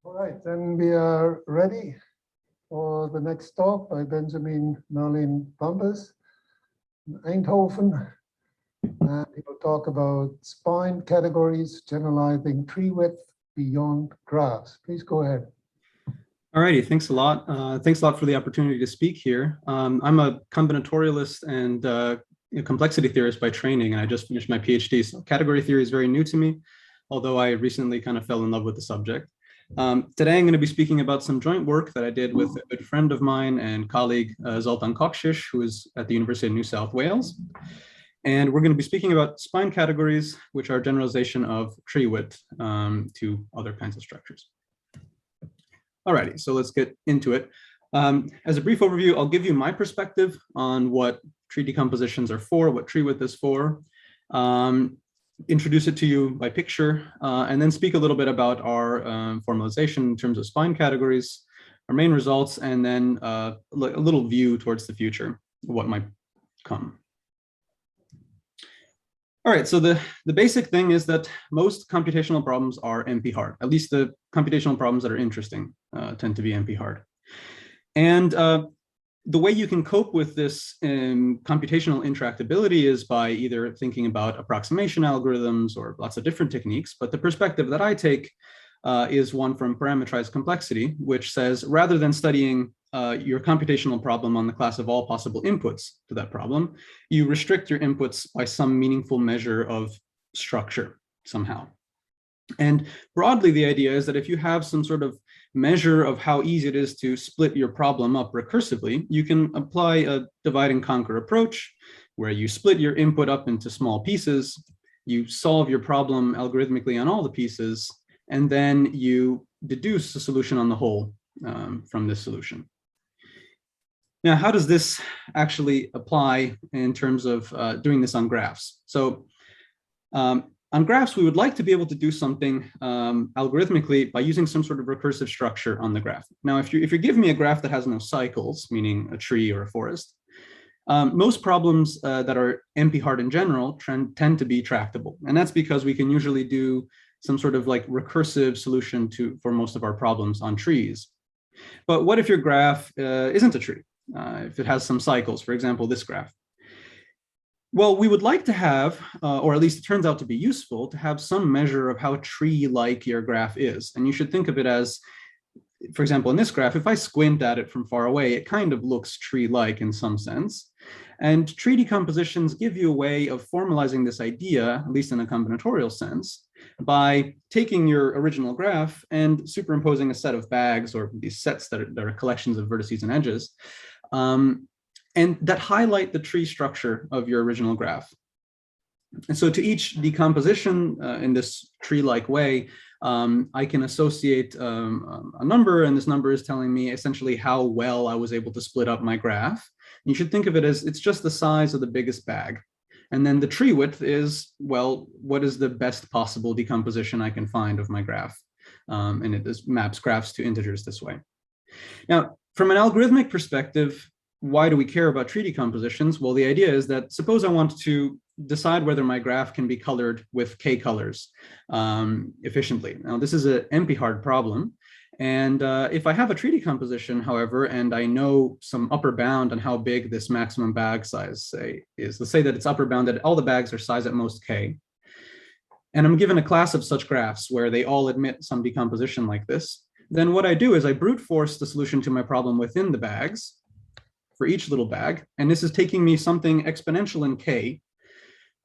All right, then we are ready for the next talk by Benjamin Merlin Bumpus, Eindhoven. And he will talk about spine categories, generalizing tree width beyond graphs. Please go ahead. All righty, thanks a lot. Thanks a lot for the opportunity to speak here. I'm a combinatorialist and complexity theorist by training, and I just finished my PhD. So category theory is very new to me, although I recently kind of fell in love with the subject. Today, I'm going to be speaking about some joint work that I did with a good friend of mine and colleague, Zoltan Kokshish, who is at the University of New South Wales. And we're going to be speaking about spine categories, which are generalization of tree width to other kinds of structures. Alrighty, so let's get into it. As a brief overview, I'll give you my perspective on what tree decompositions are for, what tree width is for, introduce it to you by picture, and then speak a little bit about our formalization in terms of spine categories, our main results, and then a little view towards the future, what might come. All right, so the basic thing is that most computational problems are NP-hard. At least the computational problems that are interesting tend to be NP-hard. And the way you can cope with this computational intractability is by either thinking about approximation algorithms or lots of different techniques. But the perspective that I take is one from parametrized complexity, which says rather than studying your computational problem on the class of all possible inputs to that problem, you restrict your inputs by some meaningful measure of structure somehow. And broadly, the idea is that if you have some sort of measure of how easy it is to split your problem up recursively, you can apply a divide and conquer approach where you split your input up into small pieces, you solve your problem algorithmically on all the pieces, and then you deduce a solution on the whole from this solution. Now, how does this actually apply in terms of doing this on graphs? So on graphs, we would like to be able to do something algorithmically by using some sort of recursive structure on the graph. Now, if you give me a graph that has no cycles, meaning a tree or a forest, most problems that are NP-hard in general tend to be tractable. And that's because we can usually do some sort of like recursive solution for most of our problems on trees. But what if your graph isn't a tree? If it has some cycles, for example, this graph. Well, we would like to have, or at least it turns out to be useful, to have some measure of how tree-like your graph is. And you should think of it as, for example, in this graph, if I squint at it from far away, it kind of looks tree-like in some sense. And tree decompositions give you a way of formalizing this idea, at least in a combinatorial sense, by taking your original graph and superimposing a set of bags, or these sets that are collections of vertices and edges, and that highlight the tree structure of your original graph. And so to each decomposition in this tree-like way, I can associate a number, and this number is telling me essentially how well I was able to split up my graph. You should think of it as it's just the size of the biggest bag. And then the tree width is, well, what is the best possible decomposition I can find of my graph? And it maps graphs to integers this way. Now, from an algorithmic perspective, why do we care about tree decompositions? Well, the idea is that suppose I want to decide whether my graph can be colored with k colors efficiently. Now, this is an NP-hard problem. And if I have a tree decomposition, however, and I know some upper bound on how big this maximum bag size is, let's say that it's upper bound that all the bags are size at most k. And I'm given a class of such graphs where they all admit some decomposition like this. Then what I do is I brute force the solution to my problem within the bags for each little bag. And this is taking me something exponential in k.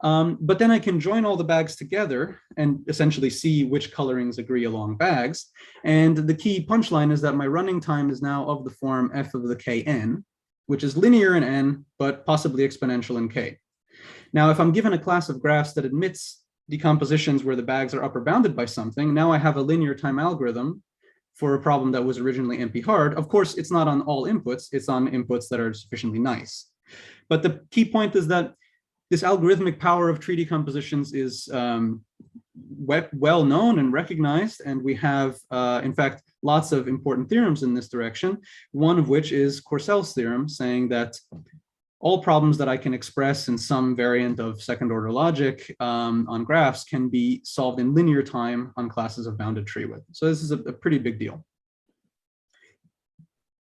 But then I can join all the bags together and essentially see which colorings agree along bags. And the key punchline is that my running time is now of the form f of the kn, which is linear in n, but possibly exponential in k. Now, if I'm given a class of graphs that admits decompositions where the bags are upper bounded by something, now I have a linear time algorithm for a problem that was originally NP-hard. Of course, it's not on all inputs, it's on inputs that are sufficiently nice. But the key point is that this algorithmic power of tree decompositions is well known and recognized, and we have, in fact, lots of important theorems in this direction, one of which is Corcell's theorem, saying that all problems that I can express in some variant of second order logic on graphs can be solved in linear time on classes of bounded Treewidth. So this is a pretty big deal.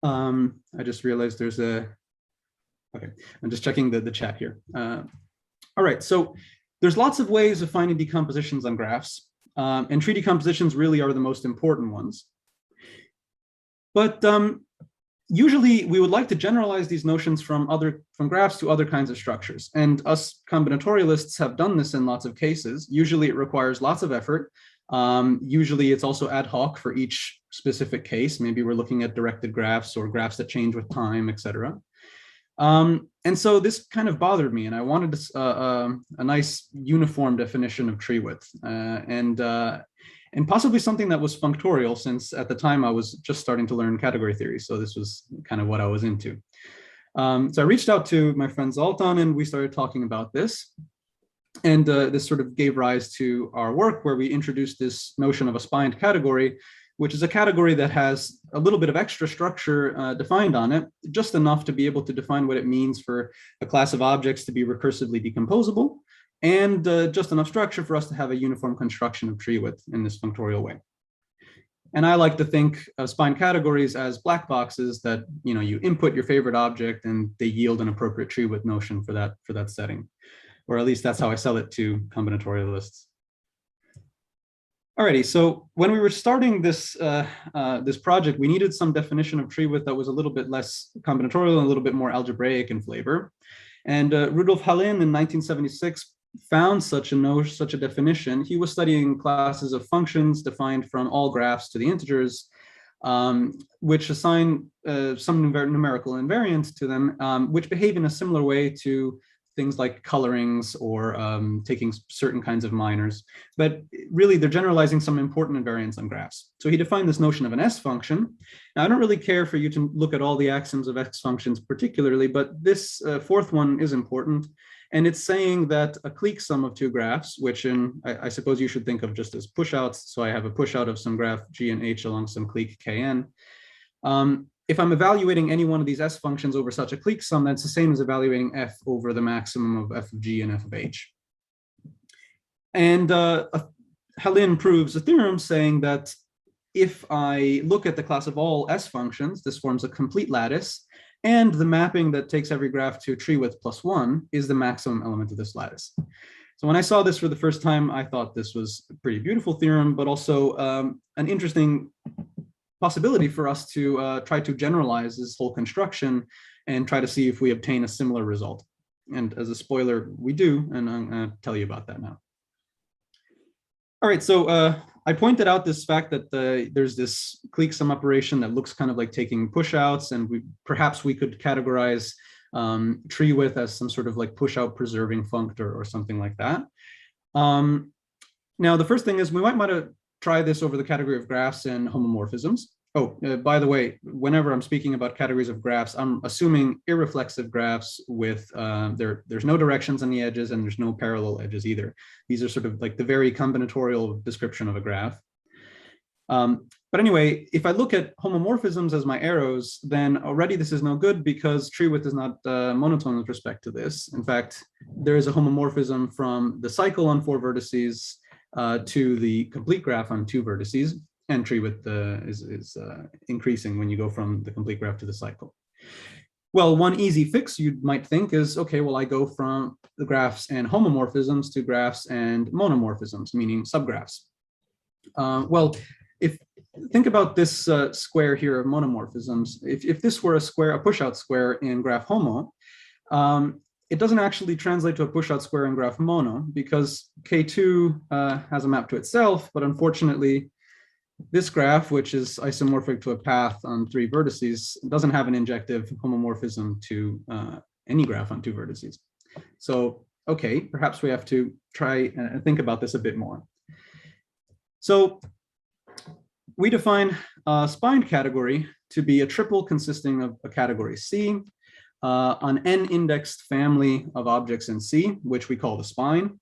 I just realized there's okay, I'm just checking the chat here. All right, so there's lots of ways of finding decompositions on graphs, and tree decompositions really are the most important ones. But usually we would like to generalize these notions from graphs to other kinds of structures. And us combinatorialists have done this in lots of cases. Usually it requires lots of effort. Usually it's also ad hoc for each specific case. Maybe we're looking at directed graphs or graphs that change with time, etc. And so this kind of bothered me, and I wanted a nice uniform definition of Treewidth, and possibly something that was functorial, since at the time I was just starting to learn category theory. So this was kind of what I was into. So I reached out to my friend Zoltan, and we started talking about this. And this sort of gave rise to our work, where we introduced this notion of a spined category, which is a category that has a little bit of extra structure defined on it, just enough to be able to define what it means for a class of objects to be recursively decomposable, and just enough structure for us to have a uniform construction of Treewidth in this functorial way. And I like to think of spined categories as black boxes that, you know, you input your favorite object and they yield an appropriate Treewidth notion for that setting, or at least that's how I sell it to combinatorialists. Alrighty, so when we were starting this this project, we needed some definition of Treewidth that was a little bit less combinatorial and a little bit more algebraic in flavor. And Rudolf Hallin in 1976 found such a definition. He was studying classes of functions defined from all graphs to the integers, which assign some numerical invariant to them, which behave in a similar way to things like colorings or taking certain kinds of minors. But really, they're generalizing some important invariants on graphs. So he defined this notion of an S function. Now, I don't really care for you to look at all the axioms of S functions particularly, but this fourth one is important. And it's saying that a clique sum of two graphs, which I suppose you should think of just as pushouts. So I have a pushout of some graph G and H along some clique Kn. If I'm evaluating any one of these S functions over such a clique sum, that's the same as evaluating F over the maximum of F of G and F of H. And Hallin proves a theorem saying that if I look at the class of all S functions, this forms a complete lattice, and the mapping that takes every graph to Treewidth plus 1 is the maximum element of this lattice. So when I saw this for the first time, I thought this was a pretty beautiful theorem, but also an interesting possibility for us to try to generalize this whole construction and try to see if we obtain a similar result. And as a spoiler, we do, and I'm going to tell you about that now. All right, so I pointed out this fact that there's this clique sum operation that looks kind of like taking pushouts, and perhaps we could categorize Treewidth as some sort of like pushout preserving functor or something like that. Now, the first thing is we might want to try this over the category of graphs and homomorphisms. Oh, by the way, whenever I'm speaking about categories of graphs, I'm assuming irreflexive graphs with, there's no directions on the edges and there's no parallel edges either. These are sort of like the very combinatorial description of a graph. But anyway, if I look at homomorphisms as my arrows, then already this is no good because Treewidth is not monotone with respect to this. In fact, there is a homomorphism from the cycle on 4 vertices to the complete graph on 2 vertices, and Treewidth is increasing when you go from the complete graph to the cycle. Well, one easy fix you might think is, okay, well, I go from the graphs and homomorphisms to graphs and monomorphisms, meaning subgraphs. Well, think about this square here of monomorphisms. If this were a pushout square in graph homo, it doesn't actually translate to a pushout square in graph mono because K2 has a map to itself, but unfortunately, this graph, which is isomorphic to a path on 3 vertices, doesn't have an injective homomorphism to any graph on 2 vertices. So, okay, perhaps we have to try and think about this a bit more. So we define a spined category to be a triple consisting of a category C, an n-indexed family of objects in C, which we call the spine,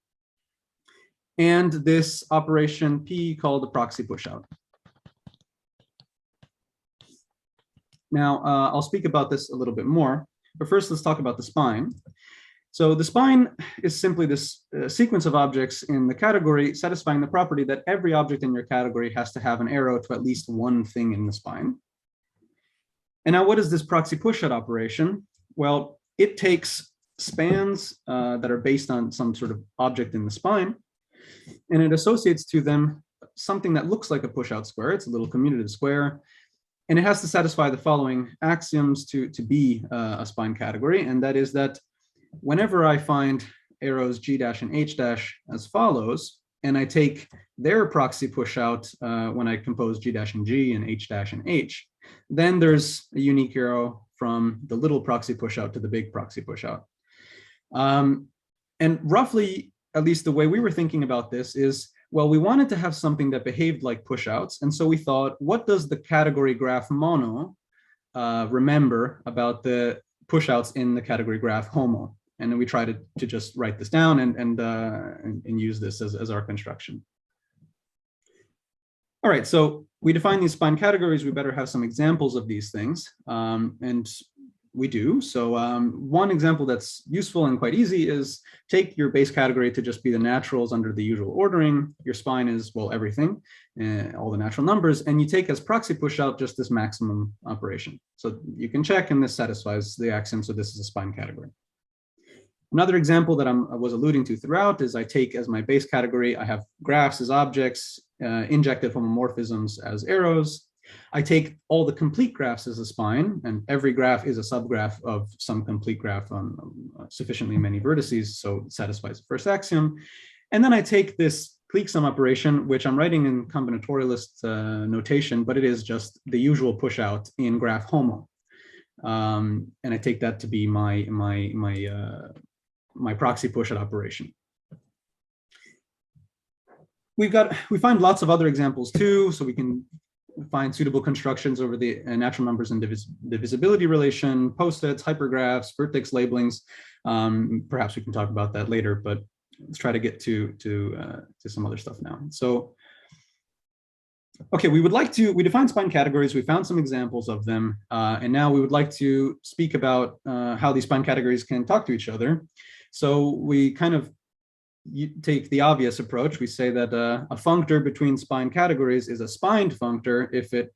and this operation P called the proxy pushout. Now, I'll speak about this a little bit more, But first, let's talk about the spine. So the spine is simply this sequence of objects in the category satisfying the property that every object in your category has to have an arrow to at least one thing in the spine. And now what is this proxy pushout operation? Well, it takes spans that are based on some sort of object in the spine, and it associates to them something that looks like a pushout square. It's a little commutative square. And it has to satisfy the following axioms to be a spine category. And that is that whenever I find arrows G' and H' as follows, and I take their proxy pushout when I compose G' and G and H' and H, then there's a unique arrow from the little proxy pushout to the big proxy pushout. And roughly, at least the way we were thinking about this is, well, we wanted to have something that behaved like pushouts. And so we thought, what does the category graph mono remember about the pushouts in the category graph homo? And then we tried to just write this down and use this as our construction. All right, so we define these spine categories. We better have some examples of these things. And we do. So one example that's useful and quite easy is take your base category to just be the naturals under the usual ordering. Your spine is, well, everything, all the natural numbers, and you take as proxy pushout just this maximum operation. So you can check, and this satisfies the axiom, so this is a spine category. Another example that I was alluding to throughout is I take as my base category, I have graphs as objects, injective homomorphisms as arrows. I take all the complete graphs as a spine, and every graph is a subgraph of some complete graph on sufficiently many vertices, so it satisfies the first axiom. And then I take this clique sum operation, which I'm writing in combinatorialist notation, but it is just the usual pushout in graph homo. And I take that to be my proxy pushout operation. We find lots of other examples too, so we can find suitable constructions over the natural numbers and divisibility relation, post-its, hypergraphs, vertex labelings. Perhaps we can talk about that later, but let's try to get to some other stuff now. So, okay, we define spine categories. We found some examples of them, and now we would like to speak about how these spine categories can talk to each other. So we kind of take the obvious approach. We say that a functor between spine categories is a spined functor if it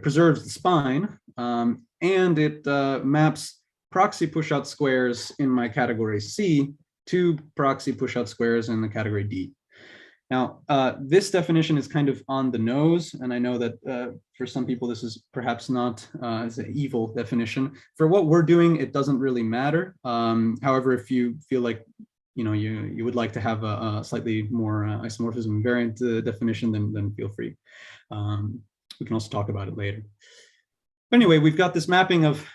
preserves the spine and it maps proxy pushout squares in my category C to proxy pushout squares in the category D. Now, this definition is kind of on the nose, and I know that for some people this is perhaps not as an evil definition. For what we're doing, it doesn't really matter. However, if you feel like you would like to have a slightly more isomorphism variant definition, then feel free. We can also talk about it later. But anyway, we've got this mapping of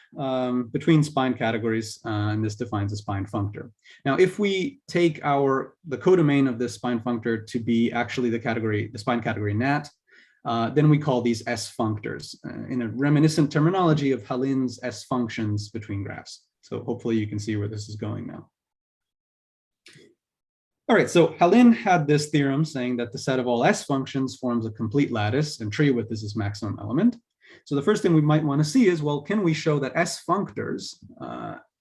between spine categories, and this defines a spine functor. Now, if we take the codomain of this spine functor to be actually the spine category nat, then we call these S functors in a reminiscent terminology of Hallin's S functions between graphs. So hopefully you can see where this is going now. All right, so Hallin had this theorem saying that the set of all S functions forms a complete lattice, and Treewidth is its maximum element. So the first thing we might want to see is, well, can we show that S functors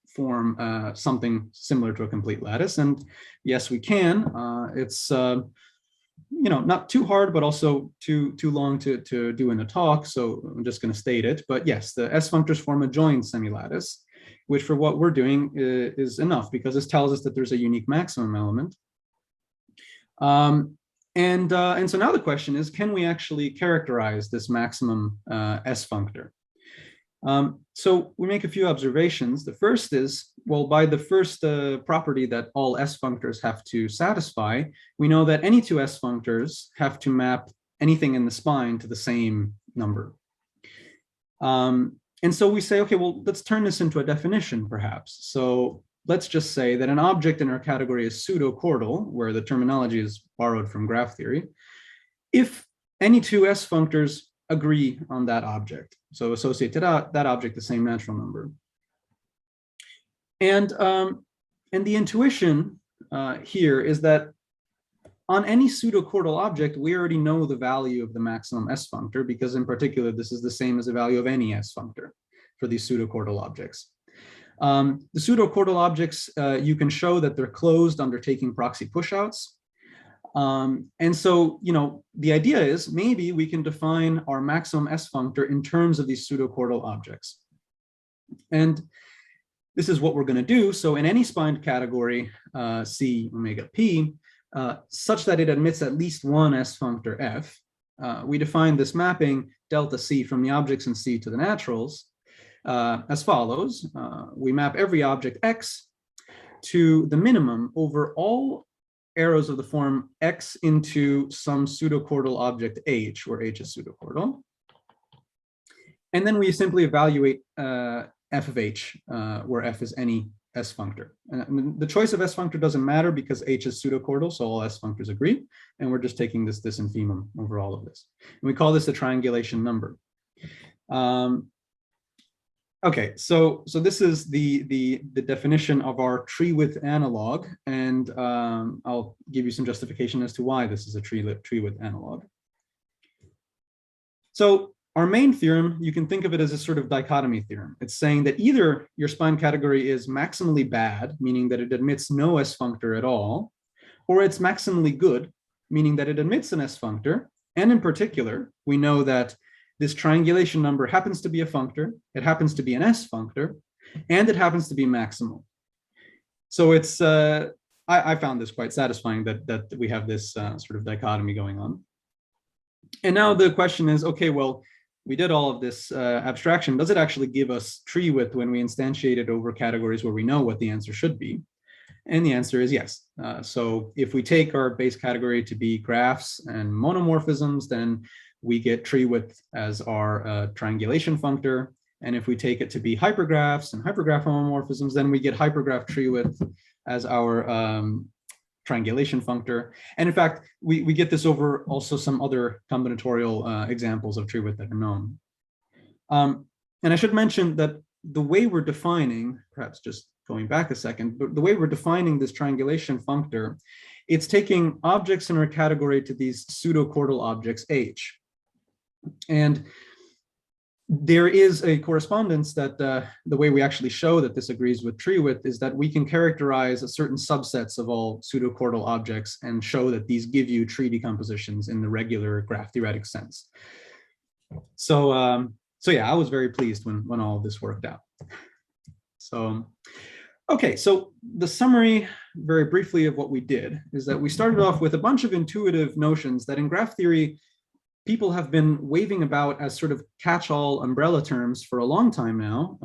form something similar to a complete lattice? And yes, we can. It's not too hard, but also too long to do in a talk. So I'm just going to state it. But yes, the S functors form a joined semilattice, which for what we're doing is enough, because this tells us that there's a unique maximum element. And so now the question is, can we actually characterize this maximum S functor? So we make a few observations. The first is, well, by the first property that all S functors have to satisfy, we know that any two S functors have to map anything in the spine to the same number. And so we say, okay, well, let's turn this into a definition, perhaps. So let's just say that an object in our category is pseudo-chordal, where the terminology is borrowed from graph theory, if any two S functors agree on that object. So associate to that object the same natural number. And the intuition here is that on any pseudo-chordal object, we already know the value of the maximum S functor, because in particular, this is the same as the value of any S functor for these pseudo-chordal objects. The pseudocordal objects, you can show that they're closed under taking proxy pushouts. And so, the idea is maybe we can define our maximum S functor in terms of these pseudocordal objects. And this is what we're going to do. So in any spined category, C omega P, such that it admits at least one S functor F, we define this mapping delta C from the objects in C to the naturals as follows. We map every object X to the minimum over all arrows of the form X into some pseudocordal object H, where H is pseudocordal. And then we simply evaluate f of H, where f is any S functor. And the choice of S functor doesn't matter because H is pseudocordal, so all S functors agree. And we're just taking this infimum over all of this. And we call this a triangulation number. Okay, so this is the definition of our Treewidth analog, and I'll give you some justification as to why this is a Treewidth analog. So our main theorem, you can think of it as a sort of dichotomy theorem. It's saying that either your spine category is maximally bad, meaning that it admits no S functor at all, or it's maximally good, meaning that it admits an S functor. And in particular, we know that this triangulation number happens to be a functor, it happens to be an S functor, and it happens to be maximal. So it's, I found this quite satisfying that we have this sort of dichotomy going on. And now the question is, okay, well, we did all of this abstraction. Does it actually give us Treewidth when we instantiate it over categories where we know what the answer should be? And the answer is yes. So if we take our base category to be graphs and monomorphisms, then we get Treewidth as our triangulation functor. And if we take it to be hypergraphs and hypergraph homomorphisms, then we get hypergraph Treewidth as our triangulation functor. And in fact, we get this over also some other combinatorial examples of Treewidth that are known. And I should mention that the way we're defining, perhaps just going back a second, but the way we're defining this triangulation functor, it's taking objects in our category to these pseudocordal objects H. And there is a correspondence that the way we actually show that this agrees with Treewidth is that we can characterize a certain subsets of all pseudocordal objects and show that these give you tree decompositions in the regular graph theoretic sense. So, so yeah, I was very pleased when all of this worked out. So, okay, so the summary very briefly of what we did is that we started off with a bunch of intuitive notions that in graph theory, people have been waving about as sort of catch-all umbrella terms for a long time now,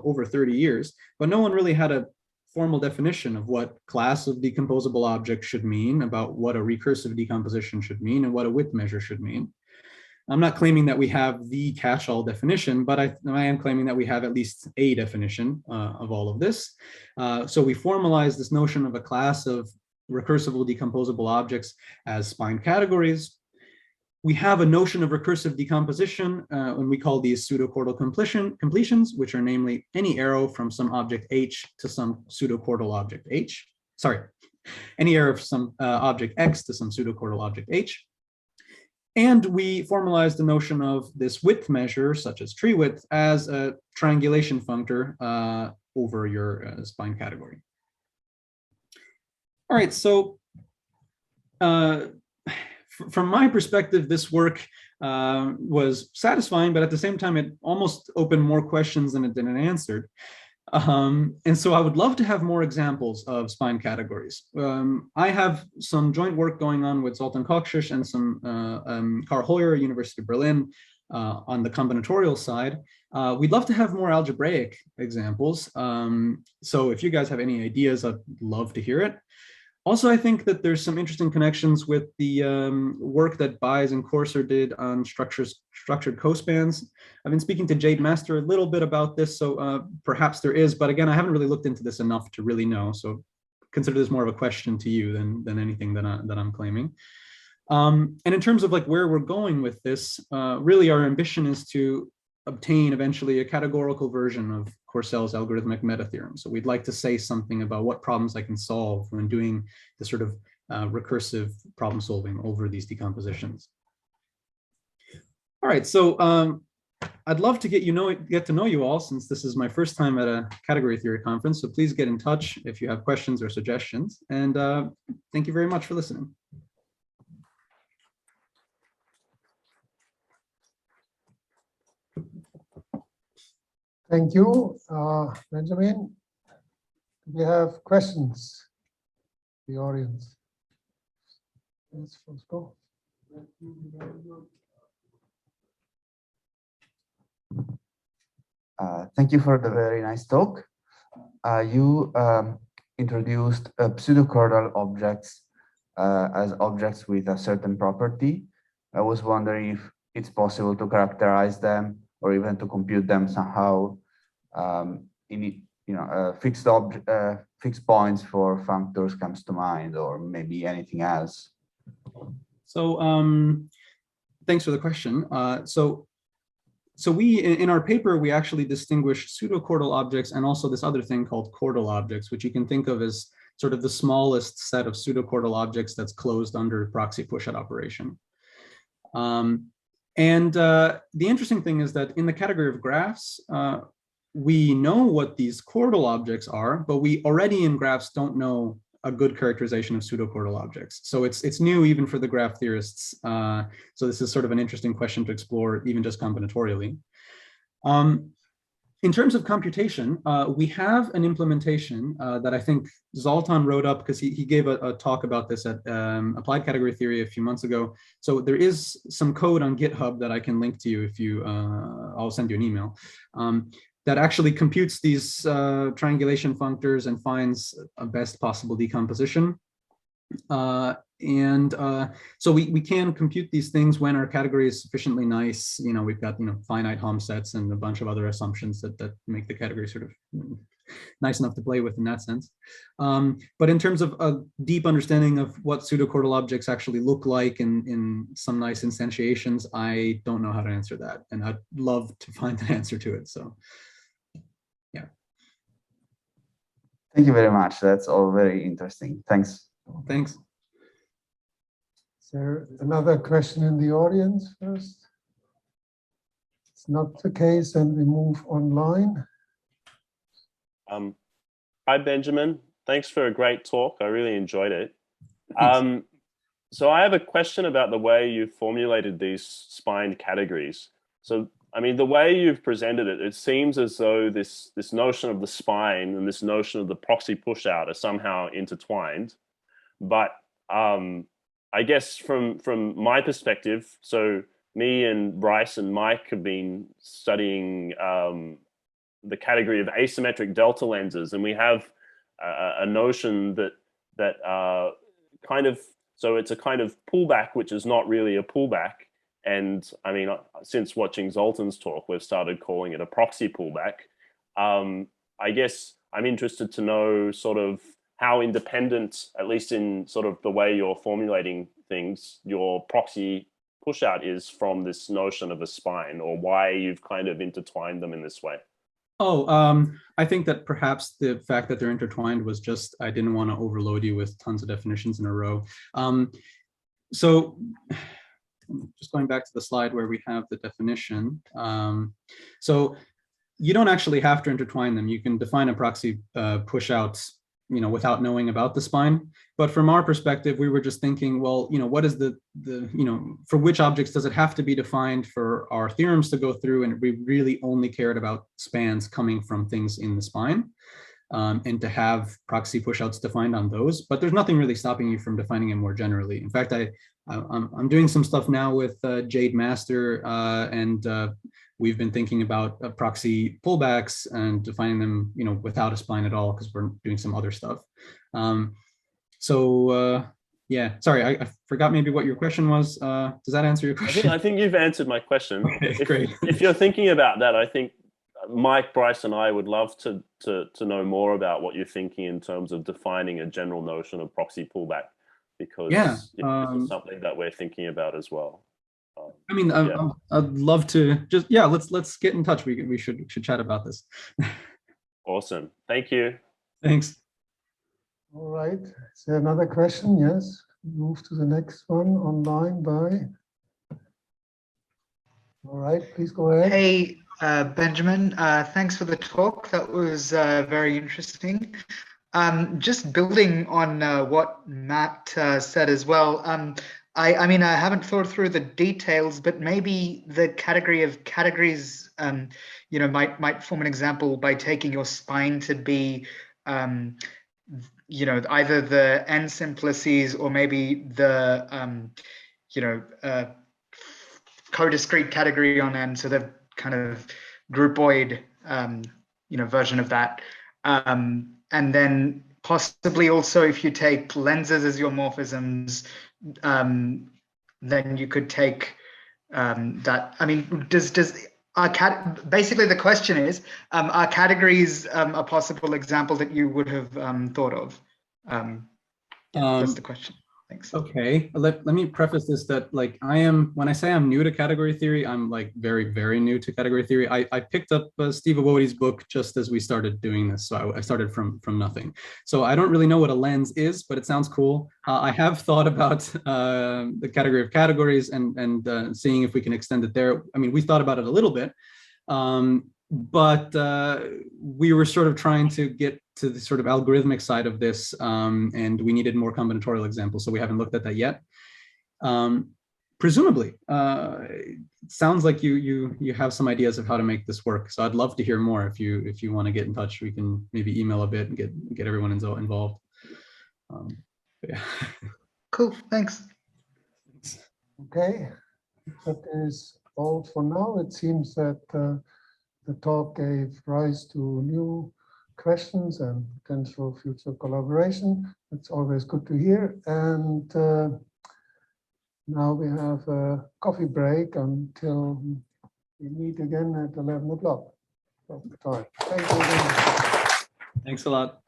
over 30 years, but no one really had a formal definition of what class of decomposable object should mean, about what a recursive decomposition should mean, and what a width measure should mean. I'm not claiming that we have the catch-all definition, but I am claiming that we have at least a definition of all of this. So we formalized this notion of a class of recursively decomposable objects as spine categories. We have a notion of recursive decomposition when we call these pseudocordal completions, which are namely any arrow from some object H to some pseudocordal object H. Sorry, any arrow from some object X to some pseudocordal object H. And we formalized the notion of this width measure, such as Treewidth, as a triangulation functor over your spine category. All right, so from my perspective, this work was satisfying, but at the same time, it almost opened more questions than it answered. And so I would love to have more examples of spine categories. I have some joint work going on with Zoltan Kokshish and some Karl Heuer, University of Berlin, on the combinatorial side. We'd love to have more algebraic examples. So if you guys have any ideas, I'd love to hear it. Also, I think that there's some interesting connections with the work that Buys and Corcell did on structured cospans. I've been speaking to Jade Master a little bit about this, so perhaps there is, but again, I haven't really looked into this enough to really know. So consider this more of a question to you than anything that I'm claiming. And in terms of like where we're going with this, really our ambition is to obtain eventually a categorical version of Corcell's algorithmic meta theorem. So we'd like to say something about what problems I can solve when doing the sort of recursive problem solving over these decompositions. All right, so I'd love to get to know you all, since this is my first time at a category theory conference. So please get in touch if you have questions or suggestions. And thank you very much for listening. Thank you, Benjamin. Do we have questions? The audience. Yes, let's go. Thank you for the very nice talk. You introduced pseudocordal objects as objects with a certain property. I was wondering if it's possible to characterize them or even to compute them somehow in fixed points for functors comes to mind, or maybe anything else. So thanks for the question. So we, in our paper, we actually distinguish pseudocordal objects and also this other thing called chordal objects, which you can think of as sort of the smallest set of pseudocordal objects that's closed under proxy pushout operation. The interesting thing is that in the category of graphs, we know what these chordal objects are, but we already in graphs don't know a good characterization of pseudochordal objects. So it's new even for the graph theorists. So this is sort of an interesting question to explore even just combinatorially. In terms of computation, we have an implementation that I think Zoltan wrote up because he gave a talk about this at Applied Category Theory a few months ago. So there is some code on GitHub that I can link to you if you, I'll send you an email. That actually computes these triangulation functors and finds a best possible decomposition. So we can compute these things when our category is sufficiently nice. You know, we've got, finite Hom sets and a bunch of other assumptions that make the category sort of nice enough to play with in that sense. But in terms of a deep understanding of what pseudochordal objects actually look like in some nice instantiations, I don't know how to answer that. And I'd love to find an answer to it, so. Thank you very much. That's all very interesting. Thanks. Thanks. Is there another question in the audience first? It's not the case, and we move online. Hi, Benjamin. Thanks for a great talk. I really enjoyed it. So I have a question about the way you formulated these spined categories. So I mean, the way you've presented it, it seems as though this notion of the spine and this notion of the proxy pushout are somehow intertwined. But I guess from my perspective, so me and Bryce and Mike have been studying the category of asymmetric delta lenses, and we have a notion that kind of, so it's a kind of pullback, which is not really a pullback. And I mean, since watching Zoltan's talk, we've started calling it a proxy pullback. I guess I'm interested to know sort of how independent, at least in sort of the way you're formulating things, your proxy pushout is from this notion of a spine, or why you've kind of intertwined them in this way. Oh, I think that perhaps the fact that they're intertwined was just, I didn't want to overload you with tons of definitions in a row. So just going back to the slide where we have the definition. So you don't actually have to intertwine them. You can define a proxy pushout, without knowing about the spine. But from our perspective, we were just thinking, well, what is for which objects does it have to be defined for our theorems to go through? And we really only cared about spans coming from things in the spine. And to have proxy pushouts defined on those, but there's nothing really stopping you from defining it more generally. In fact, I'm doing some stuff now with Jade Master, and we've been thinking about proxy pullbacks and defining them, without a spine at all, because we're doing some other stuff. Yeah, sorry, I forgot maybe what your question was. Does that answer your question? I think you've answered my question. Okay, great. If you're thinking about that, I think Mike, Bryce, and I would love to know more about what you're thinking in terms of defining a general notion of proxy pullback, because this is something that we're thinking about as well. I mean, I'd love to just, let's get in touch. We should chat about this. Awesome. Thank you. Thanks. All right. Is there another question? Yes. Move to the next one online by All right, please go ahead. Hey, Benjamin, thanks for the talk. That was very interesting. Just building on what Matt said as well. I mean, I haven't thought through the details, but maybe the category of categories, you know, might form an example by taking your spine to be, you know, either the n simplices or maybe the, you know, co-discrete category on n, so the kind of groupoid, you know, version of that. And then possibly also if you take lenses as your morphisms, then you could take that. I mean, does our basically the question is, are categories a possible example that you would have thought of? That's the question. Thanks. Okay, let me preface this that like when I say I'm new to category theory, I'm like very, very new to category theory. I picked up Steve Awodi's book just as we started doing this. So I started from nothing. So I don't really know what a lens is, but it sounds cool. I have thought about the category of categories and seeing if we can extend it there. I mean, we thought about it a little bit, but we were sort of trying to get to the sort of algorithmic side of this, and we needed more combinatorial examples, so we haven't looked at that yet. Presumably, it sounds like you have some ideas of how to make this work. So I'd love to hear more. If you want to get in touch, we can maybe email a bit and get everyone involved. Yeah. Cool. Thanks. Okay, that is all for now. It seems that the talk gave rise to new questions and potential future collaboration. It's always good to hear. And now we have a coffee break until we meet again at 11 o'clock. Thank you very much. Thanks a lot.